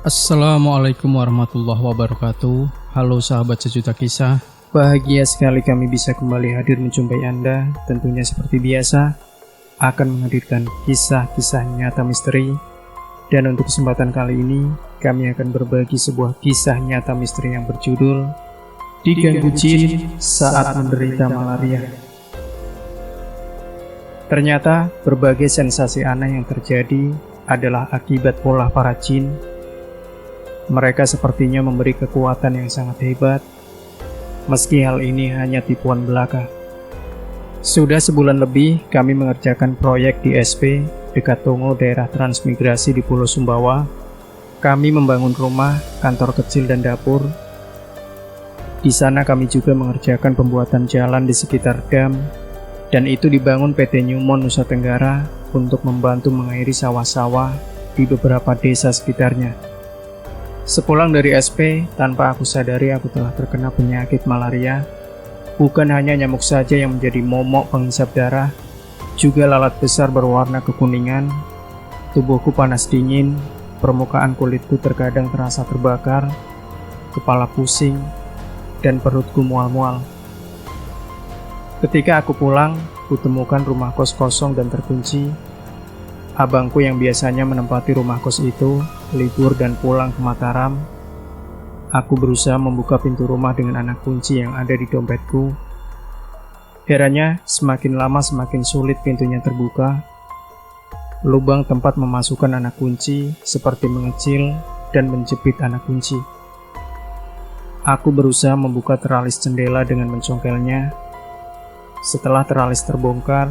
Assalamualaikum warahmatullahi wabarakatuh. Halo sahabat sejuta kisah. Bahagia sekali kami bisa kembali hadir menjumpai Anda. Tentunya seperti biasa akan menghadirkan kisah-kisah nyata misteri. Dan untuk kesempatan kali ini kami akan berbagi sebuah kisah nyata misteri yang berjudul Diganggu Jin Saat Menderita Malaria. Ternyata berbagai sensasi aneh yang terjadi adalah akibat pola para jin. Mereka sepertinya memberi kekuatan yang sangat hebat, meski hal ini hanya tipuan belaka. Sudah sebulan lebih kami mengerjakan proyek di SP dekat Tongo, daerah transmigrasi di Pulau Sumbawa. Kami membangun rumah, kantor kecil dan dapur. Di sana kami juga mengerjakan pembuatan jalan di sekitar dam, dan itu dibangun PT Newmont Nusa Tenggara untuk membantu mengairi sawah-sawah di beberapa desa sekitarnya. Sepulang dari SP, tanpa aku sadari aku telah terkena penyakit malaria. Bukan hanya nyamuk saja yang menjadi momok penghisap darah, juga lalat besar berwarna kekuningan. Tubuhku panas dingin, permukaan kulitku terkadang terasa terbakar, kepala pusing, dan perutku mual-mual. Ketika aku pulang, kutemukan rumah kos kosong dan terkunci. Abangku yang biasanya menempati rumah kos itu libur dan pulang ke Mataram. Aku berusaha membuka pintu rumah dengan anak kunci yang ada di dompetku. Herannya, semakin lama semakin sulit pintunya terbuka. Lubang tempat memasukkan anak kunci seperti mengecil dan menjepit anak kunci. Aku berusaha membuka teralis jendela dengan mencongkelnya. Setelah teralis terbongkar,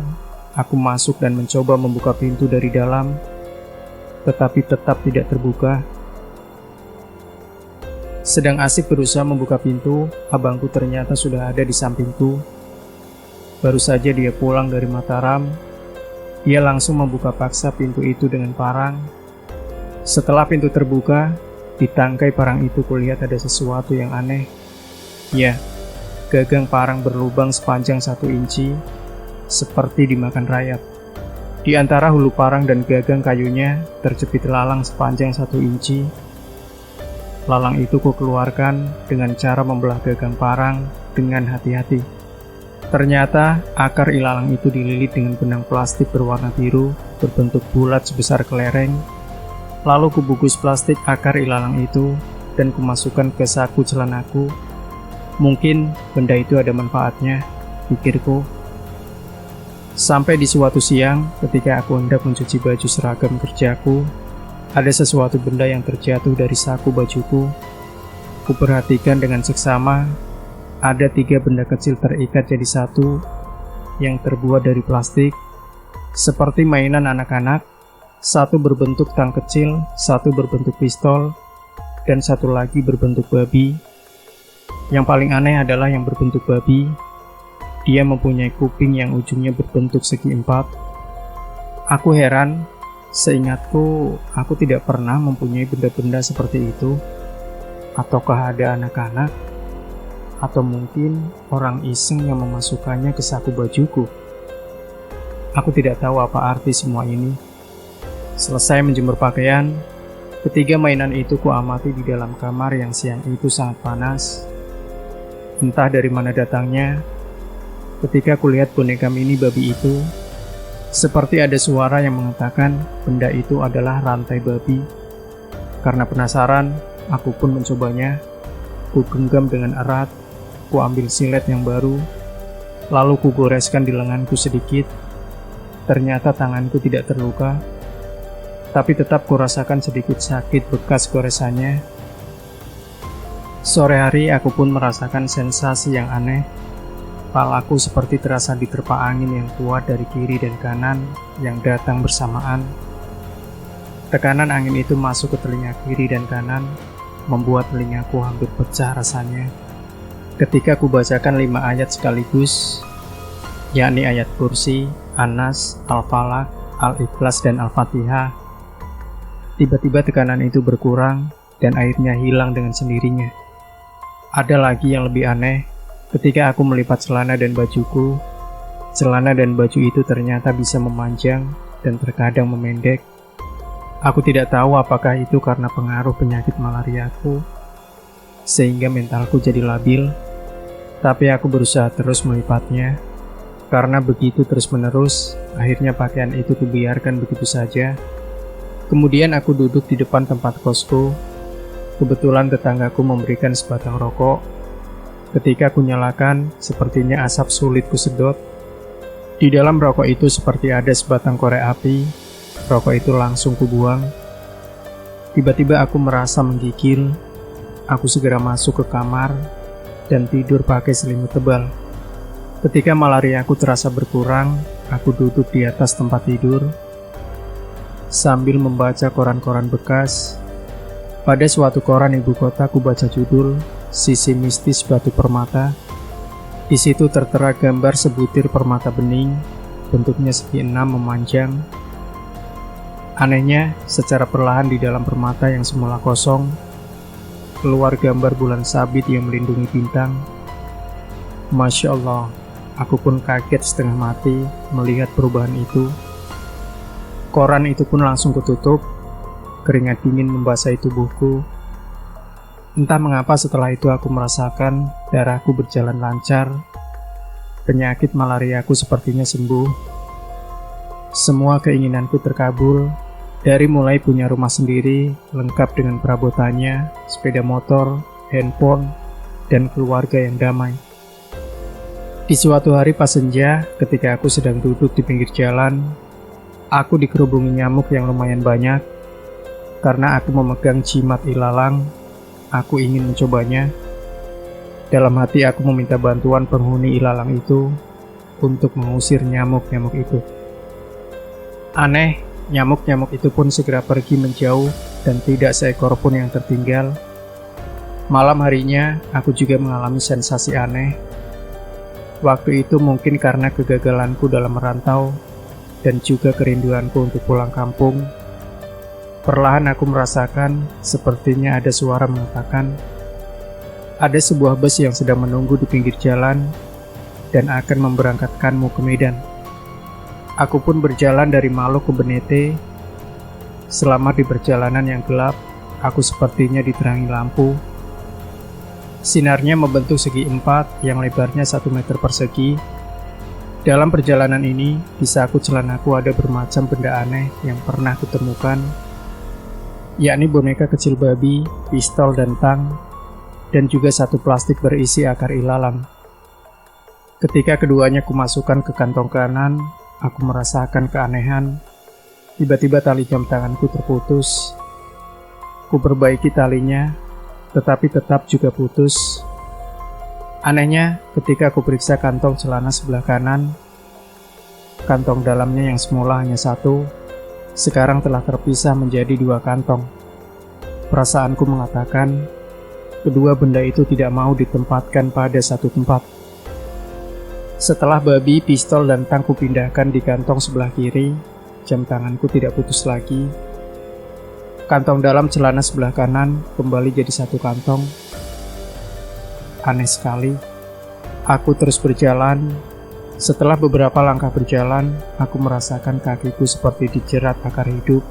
aku masuk dan mencoba membuka pintu dari dalam, tetapi tetap tidak terbuka. Sedang asik berusaha membuka pintu, abangku ternyata sudah ada di sampingku. Baru saja dia pulang dari Mataram, dia langsung membuka paksa pintu itu dengan parang. Setelah pintu terbuka, di tangkai parang itu kulihat ada sesuatu yang aneh. Ya, gagang parang berlubang sepanjang 1 inci, seperti dimakan rayap. Di antara hulu parang dan gagang kayunya terjepit lalang sepanjang 1 inci. Lalang itu kukeluarkan dengan cara membelah gagang parang dengan hati-hati. Ternyata akar ilalang itu dililit dengan benang plastik berwarna biru berbentuk bulat sebesar kelereng. Lalu kubungkus plastik akar ilalang itu dan kumasukkan ke saku celanaku. Mungkin benda itu ada manfaatnya, pikirku. Sampai di suatu siang, ketika aku hendak mencuci baju seragam kerjaku, ada sesuatu benda yang terjatuh dari saku bajuku. Kuperhatikan dengan seksama, ada 3 benda kecil terikat jadi satu, yang terbuat dari plastik, seperti mainan anak-anak. Satu berbentuk tang kecil, satu berbentuk pistol, dan satu lagi berbentuk babi. Yang paling aneh adalah yang berbentuk babi. Dia mempunyai kuping yang ujungnya berbentuk segi 4. Aku heran, seingatku aku tidak pernah mempunyai benda-benda seperti itu. Ataukah ada anak-anak? Atau mungkin orang iseng yang memasukkannya ke saku bajuku? Aku tidak tahu apa arti semua ini. Selesai menjemur pakaian, ketiga mainan itu kuamati di dalam kamar yang siang itu sangat panas. Entah dari mana datangnya, ketika kulihat boneka mini babi itu, seperti ada suara yang mengatakan benda itu adalah rantai babi. Karena penasaran, aku pun mencobanya. Ku genggam dengan erat, ku ambil silet yang baru, lalu ku goreskan di lenganku sedikit. Ternyata tanganku tidak terluka, tapi tetap kurasakan sedikit sakit bekas goresannya. Sore hari aku pun merasakan sensasi yang aneh. Kepalaku seperti terasa diterpa angin yang kuat dari kiri dan kanan yang datang bersamaan. Tekanan angin itu masuk ke telinga kiri dan kanan, membuat telingaku hampir pecah rasanya. Ketika ku bacakan 5 ayat sekaligus, yakni ayat Kursi, An-Nas, Al-Falaq, Al-Ikhlas, dan Al-Fatihah, tiba-tiba tekanan itu berkurang dan airnya hilang dengan sendirinya. Ada lagi yang lebih aneh, ketika aku melipat celana dan bajuku, celana dan baju itu ternyata bisa memanjang dan terkadang memendek. Aku tidak tahu apakah itu karena pengaruh penyakit malariaku, sehingga mentalku jadi labil, tapi aku berusaha terus melipatnya, karena begitu terus-menerus, akhirnya pakaian itu kubiarkan begitu saja. Kemudian aku duduk di depan tempat kosku. Kebetulan tetanggaku memberikan sebatang rokok. Ketika aku nyalakan, sepertinya asap sulit kusedot. Di dalam rokok itu seperti ada sebatang korek api. Rokok itu langsung kubuang. Tiba-tiba aku merasa menggigil. Aku segera masuk ke kamar dan tidur pakai selimut tebal. Ketika malaria aku terasa berkurang, aku duduk di atas tempat tidur sambil membaca koran-koran bekas. Pada suatu koran ibu kota aku baca judul Sisi Mistis Batu Permata. Di situ tertera gambar sebutir permata bening, bentuknya segi 6 memanjang. Anehnya, secara perlahan di dalam permata yang semula kosong, keluar gambar bulan sabit yang melindungi bintang. Masya Allah, aku pun kaget setengah mati melihat perubahan itu. Koran itu pun langsung kututup, keringat dingin membasahi tubuhku. Entah mengapa setelah itu aku merasakan darahku berjalan lancar. Penyakit malariaku sepertinya sembuh. Semua keinginanku terkabul, dari mulai punya rumah sendiri, lengkap dengan perabotannya, sepeda motor, handphone, dan keluarga yang damai. Di suatu hari pas senja, ketika aku sedang duduk di pinggir jalan, aku dikerubungi nyamuk yang lumayan banyak. Karena aku memegang jimat ilalang, aku ingin mencobanya. Dalam hati aku meminta bantuan penghuni ilalang itu untuk mengusir nyamuk-nyamuk itu. Aneh, nyamuk-nyamuk itu pun segera pergi menjauh dan tidak seekor pun yang tertinggal. Malam harinya, aku juga mengalami sensasi aneh. Waktu itu mungkin karena kegagalanku dalam merantau dan juga kerinduanku untuk pulang kampung. Perlahan aku merasakan sepertinya ada suara mengatakan ada sebuah bus yang sedang menunggu di pinggir jalan dan akan memberangkatkanmu ke Medan. Aku pun berjalan dari Maluku ke Benete. Selama di perjalanan yang gelap, aku sepertinya diterangi lampu. Sinarnya membentuk segi 4 yang lebarnya 1 meter persegi. Dalam perjalanan ini, di saku celanaku ada bermacam benda aneh yang pernah kutemukan, yakni boneka kecil babi, pistol dan tang, dan juga satu plastik berisi akar ilalang. Ketika keduanya kumasukkan ke kantong kanan, aku merasakan keanehan. Tiba-tiba tali jam tanganku terputus. Ku perbaiki talinya, tetapi tetap juga putus. Anehnya, ketika aku periksa kantong celana sebelah kanan, kantong dalamnya yang semula hanya 1, sekarang telah terpisah menjadi 2 kantong. Perasaanku mengatakan, kedua benda itu tidak mau ditempatkan pada satu tempat. Setelah babi, pistol, dan tang kupindahkan di kantong sebelah kiri, jam tanganku tidak putus lagi. Kantong dalam celana sebelah kanan kembali jadi 1 kantong. Aneh sekali. Aku terus berjalan. Setelah beberapa langkah berjalan, aku merasakan kakiku seperti dijerat akar hidup.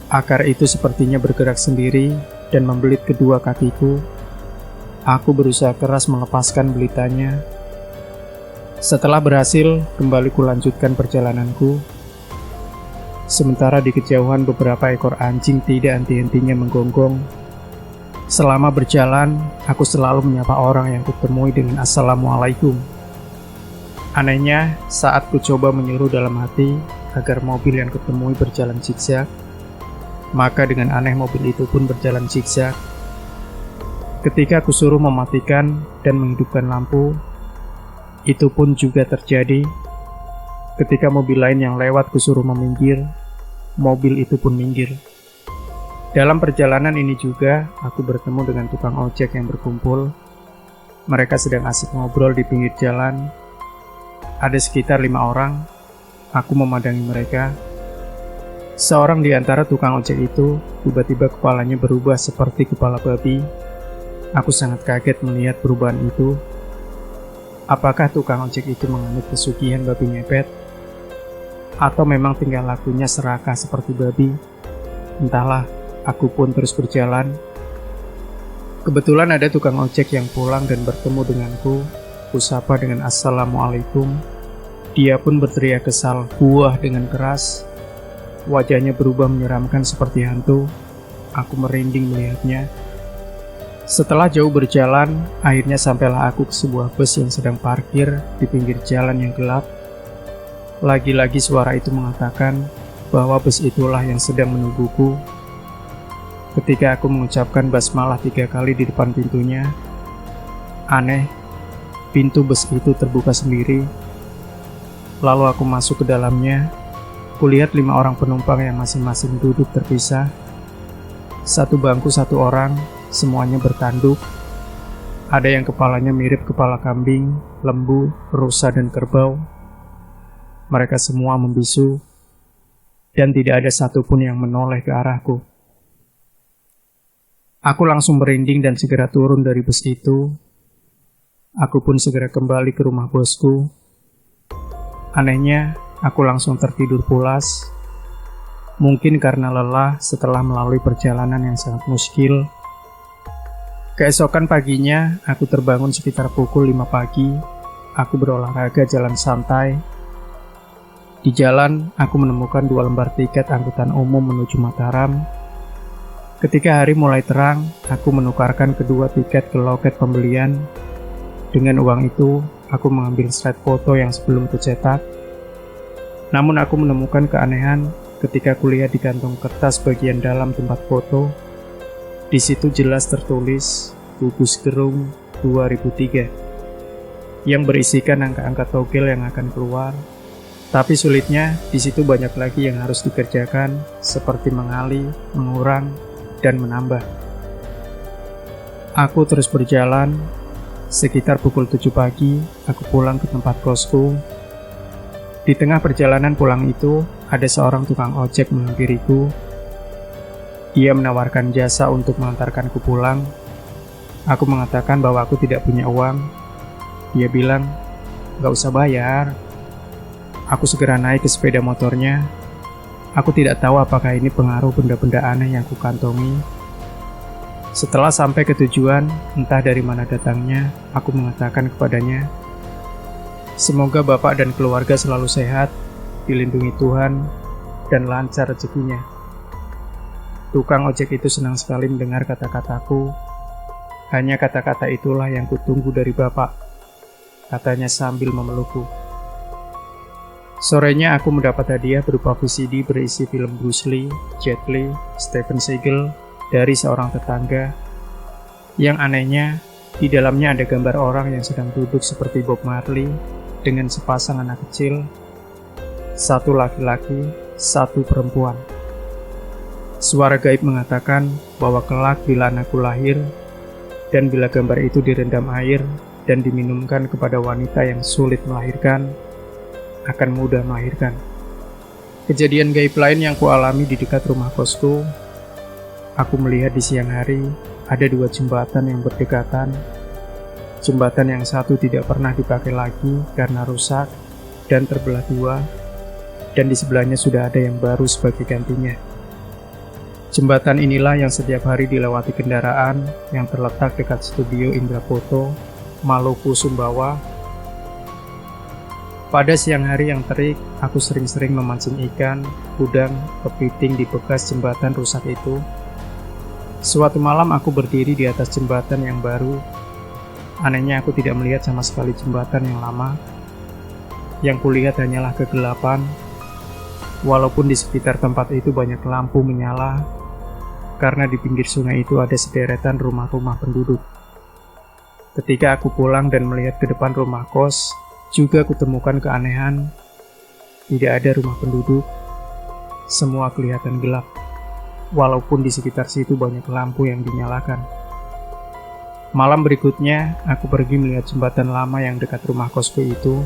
Akar itu sepertinya bergerak sendiri dan membelit kedua kakiku. Aku berusaha keras melepaskan belitanya. Setelah berhasil, kembali kulanjutkan perjalananku. Sementara di kejauhan beberapa ekor anjing tidak henti-hentinya menggonggong. Selama berjalan, aku selalu menyapa orang yang kutemui dengan Assalamualaikum. Anehnya, saat ku coba menyuruh dalam hati agar mobil yang kutemui berjalan zigzag, maka dengan aneh mobil itu pun berjalan zigzag. Ketika aku suruh mematikan dan menghidupkan lampu, itu pun juga terjadi. Ketika mobil lain yang lewat kusuruh meminggir, mobil itu pun minggir. Dalam perjalanan ini juga, aku bertemu dengan tukang ojek yang berkumpul. Mereka sedang asik ngobrol di pinggir jalan. Ada sekitar 5 orang. Aku memandangi mereka. Seorang di antara tukang ojek itu, tiba-tiba kepalanya berubah seperti kepala babi. Aku sangat kaget melihat perubahan itu. Apakah tukang ojek itu menganut pesugihan babi ngepet? Atau memang tingkah lakunya serakah seperti babi? Entahlah, aku pun terus berjalan. Kebetulan ada tukang ojek yang pulang dan bertemu denganku. Kusapa dengan assalamualaikum. Dia pun berteriak kesal, buah dengan keras. Wajahnya berubah menyeramkan seperti hantu. Aku merinding melihatnya. Setelah jauh berjalan, akhirnya sampailah aku ke sebuah bus yang sedang parkir di pinggir jalan yang gelap. Lagi-lagi suara itu mengatakan bahwa bus itulah yang sedang menungguku. Ketika aku mengucapkan basmalah 3 kali di depan pintunya, aneh, pintu bus itu terbuka sendiri. Lalu aku masuk ke dalamnya. Kulihat 5 orang penumpang yang masing-masing duduk terpisah. Satu bangku 1 orang, semuanya bertanduk. Ada yang kepalanya mirip kepala kambing, lembu, rusa, dan kerbau. Mereka semua membisu, dan tidak ada satupun yang menoleh ke arahku. Aku langsung merinding dan segera turun dari bus itu. Aku pun segera kembali ke rumah bosku. Anehnya, aku langsung tertidur pulas. Mungkin karena lelah setelah melalui perjalanan yang sangat muskil. Keesokan paginya, aku terbangun sekitar pukul 5 pagi. Aku berolahraga jalan santai. Di jalan, aku menemukan 2 lembar tiket angkutan umum menuju Mataram. Ketika hari mulai terang, aku menukarkan kedua tiket ke loket pembelian. Dengan uang itu, aku mengambil slide foto yang sebelum kucetak. Namun aku menemukan keanehan ketika kulihat di kantong kertas bagian dalam tempat foto. Di situ jelas tertulis Gugus Gerung 2003 yang berisikan angka-angka togel yang akan keluar. Tapi sulitnya, di situ banyak lagi yang harus dikerjakan, seperti mengali, mengurang, dan menambah. Aku terus berjalan. Sekitar pukul 7 pagi, aku pulang ke tempat kosku. Di tengah perjalanan pulang itu, ada seorang tukang ojek menghampiriku. Ia menawarkan jasa untuk mengantarkanku pulang. Aku mengatakan bahwa aku tidak punya uang. Dia bilang, "Gak usah bayar." Aku segera naik ke sepeda motornya. Aku tidak tahu apakah ini pengaruh benda-benda aneh yang kukantongi. Setelah sampai ke tujuan, entah dari mana datangnya, aku mengatakan kepadanya, "Semoga Bapak dan keluarga selalu sehat, dilindungi Tuhan, dan lancar rezekinya." Tukang ojek itu senang sekali mendengar kata-kataku. "Hanya kata-kata itulah yang kutunggu dari Bapak," katanya sambil memelukku. Sorenya aku mendapat hadiah berupa VCD berisi film Bruce Lee, Jet Li, Steven Seagal dari seorang tetangga. Yang anehnya, di dalamnya ada gambar orang yang sedang duduk seperti Bob Marley dengan sepasang anak kecil, 1 laki-laki, 1 perempuan. Suara gaib mengatakan bahwa kelak bila anakku lahir, dan bila gambar itu direndam air dan diminumkan kepada wanita yang sulit melahirkan, akan mudah melahirkan. Kejadian gaib lain yang kualami di dekat rumah kosku, aku melihat di siang hari ada 2 jembatan yang berdekatan. Jembatan yang satu tidak pernah dipakai lagi karena rusak dan terbelah 2, dan di sebelahnya sudah ada yang baru sebagai gantinya. Jembatan inilah yang setiap hari dilewati kendaraan yang terletak dekat studio Indra Foto, Maluku, Sumbawa. Pada siang hari yang terik, aku sering-sering memancing ikan, udang, kepiting di bekas jembatan rusak itu. Suatu malam aku berdiri di atas jembatan yang baru. Anehnya aku tidak melihat sama sekali jembatan yang lama. Yang kulihat hanyalah kegelapan. Walaupun di sekitar tempat itu banyak lampu menyala, karena di pinggir sungai itu ada sederetan rumah-rumah penduduk. Ketika aku pulang dan melihat ke depan rumah kos, juga kutemukan keanehan. Tidak ada rumah penduduk. Semua kelihatan gelap, walaupun di sekitar situ banyak lampu yang dinyalakan. Malam berikutnya, aku pergi melihat jembatan lama yang dekat rumah kosku itu.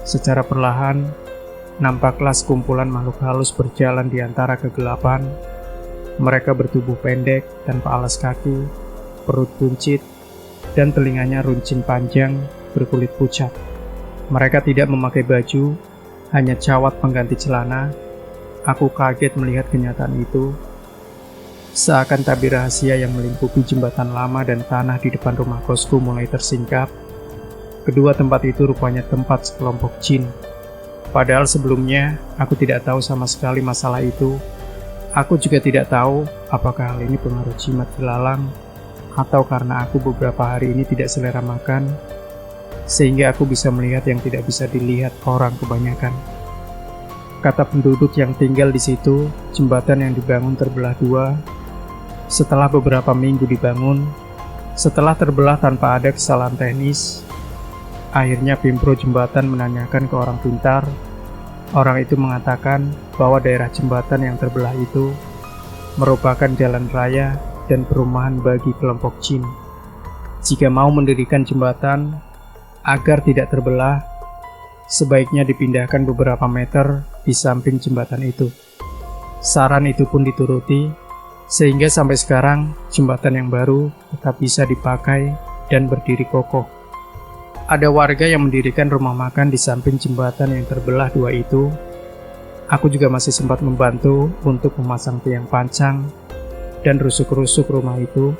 Secara perlahan, nampaklah sekumpulan makhluk halus berjalan di antara kegelapan. Mereka bertubuh pendek, tanpa alas kaki, perut buncit, dan telinganya runcing panjang, berkulit pucat. Mereka tidak memakai baju, hanya cawat pengganti celana. Aku kaget melihat kenyataan itu. Seakan tabir rahasia yang melingkupi jembatan lama dan tanah di depan rumah kosku mulai tersingkap. Kedua tempat itu rupanya tempat sekelompok jin. Padahal sebelumnya aku tidak tahu sama sekali masalah itu. Aku juga tidak tahu apakah hal ini pengaruh jimat ilalang atau karena aku beberapa hari ini tidak selera makan, sehingga aku bisa melihat yang tidak bisa dilihat orang kebanyakan. Kata penduduk yang tinggal di situ, jembatan yang dibangun terbelah dua. Setelah beberapa minggu dibangun, setelah terbelah tanpa ada kesalahan teknis, akhirnya Pimpro jembatan menanyakan ke orang pintar. Orang itu mengatakan bahwa daerah jembatan yang terbelah itu merupakan jalan raya dan perumahan bagi kelompok jin. Jika mau mendirikan jembatan agar tidak terbelah, sebaiknya dipindahkan beberapa meter di samping jembatan itu. Saran itu pun dituruti, sehingga sampai sekarang jembatan yang baru tetap bisa dipakai dan berdiri kokoh. Ada warga yang mendirikan rumah makan di samping jembatan yang terbelah dua itu. Aku juga masih sempat membantu untuk memasang tiang pancang dan rusuk-rusuk rumah itu.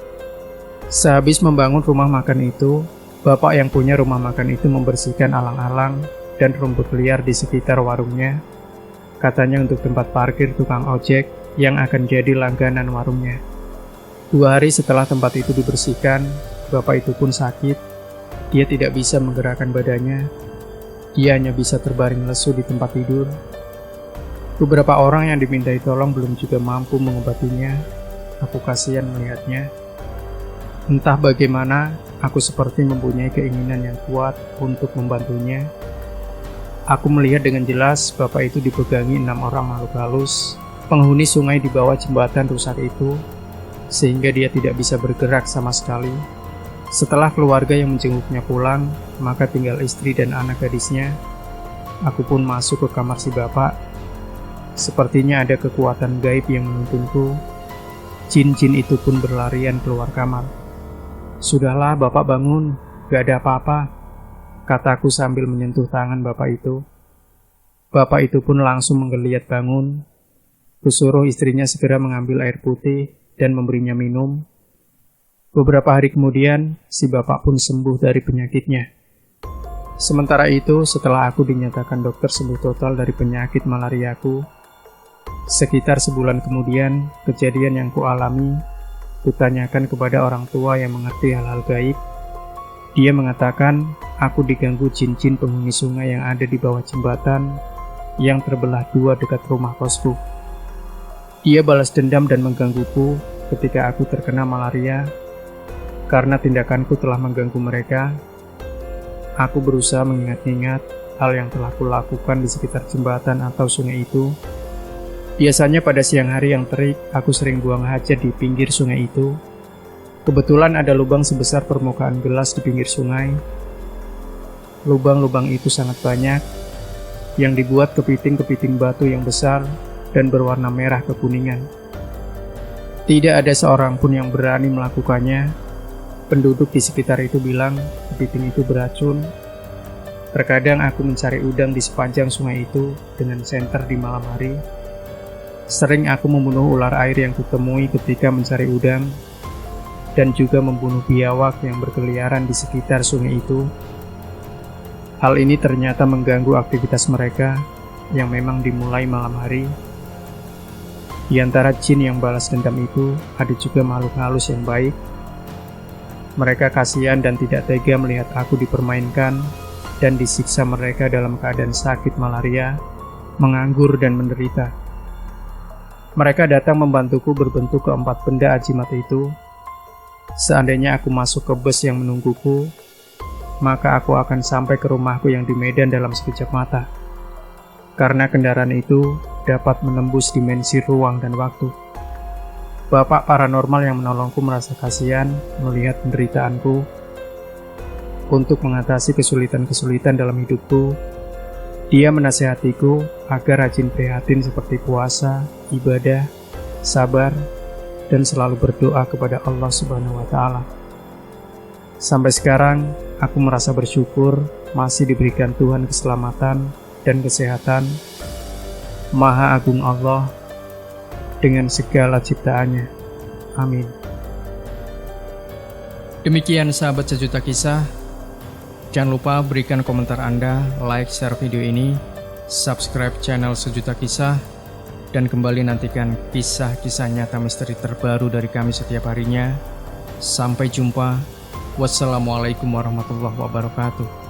Sehabis membangun rumah makan itu, bapak yang punya rumah makan itu membersihkan alang-alang dan rumput liar di sekitar warungnya. Katanya untuk tempat parkir tukang ojek yang akan jadi langganan warungnya. 2 hari setelah tempat itu dibersihkan, bapak itu pun sakit. Dia tidak bisa menggerakkan badannya. Dia hanya bisa terbaring lesu di tempat tidur. Beberapa orang yang dimintai tolong belum juga mampu mengobatinya. Aku kasihan melihatnya. Entah bagaimana, aku seperti mempunyai keinginan yang kuat untuk membantunya. Aku melihat dengan jelas bapak itu dipegangi 6 orang makhluk halus, penghuni sungai di bawah jembatan rusak itu, sehingga dia tidak bisa bergerak sama sekali. Setelah keluarga yang menjenguknya pulang, maka tinggal istri dan anak gadisnya. Aku pun masuk ke kamar si bapak. Sepertinya ada kekuatan gaib yang menuntunku. Jin-jin itu pun berlarian keluar kamar. "Sudahlah bapak bangun, gak ada apa-apa," kataku sambil menyentuh tangan bapak itu. Bapak itu pun langsung menggeliat bangun. Kusuruh istrinya segera mengambil air putih dan memberinya minum. Beberapa hari kemudian, si bapak pun sembuh dari penyakitnya. Sementara itu, setelah aku dinyatakan dokter sembuh total dari penyakit malariaku, sekitar sebulan kemudian, kejadian yang kualami, kutanyakan kepada orang tua yang mengerti hal-hal gaib. Dia mengatakan, aku diganggu jin-jin penghuni sungai yang ada di bawah jembatan yang terbelah dua dekat rumah kosku. Dia balas dendam dan menggangguku ketika aku terkena malaria. Karena tindakanku telah mengganggu mereka, aku berusaha mengingat-ingat hal yang telah kulakukan di sekitar jembatan atau sungai itu. Biasanya pada siang hari yang terik, aku sering buang hajat di pinggir sungai itu. Kebetulan ada lubang sebesar permukaan gelas di pinggir sungai. Lubang-lubang itu sangat banyak, yang dibuat kepiting-kepiting batu yang besar dan berwarna merah kekuningan. Tidak ada seorang pun yang berani melakukannya. Penduduk di sekitar itu bilang kepiting itu beracun. Terkadang aku mencari udang di sepanjang sungai itu dengan senter di malam hari. Sering aku membunuh ular air yang kutemui ketika mencari udang, dan juga membunuh biawak yang berkeliaran di sekitar sungai itu. Hal ini ternyata mengganggu aktivitas mereka yang memang dimulai malam hari. Di antara jin yang balas dendam itu, ada juga makhluk halus yang baik. Mereka kasihan dan tidak tega melihat aku dipermainkan dan disiksa mereka dalam keadaan sakit malaria, menganggur dan menderita. Mereka datang membantuku berbentuk keempat benda ajimat itu. Seandainya aku masuk ke bus yang menungguku, maka aku akan sampai ke rumahku yang di Medan dalam sekejap mata. Karena kendaraan itu dapat menembus dimensi ruang dan waktu. Bapak paranormal yang menolongku merasa kasihan melihat penderitaanku. Untuk mengatasi kesulitan-kesulitan dalam hidupku, dia menasihatiku agar rajin prihatin seperti puasa, ibadah, sabar, dan selalu berdoa kepada Allah Subhanahu wa Ta'ala. Sampai sekarang, aku merasa bersyukur masih diberikan Tuhan keselamatan dan kesehatan. Maha Agung Allah dengan segala ciptaannya. Amin. Demikian sahabat Sejuta Kisah. Jangan lupa berikan komentar Anda, like, share video ini, subscribe channel Sejuta Kisah, dan kembali nantikan kisah-kisah nyata misteri terbaru dari kami setiap harinya. Sampai jumpa. Wassalamualaikum warahmatullahi wabarakatuh.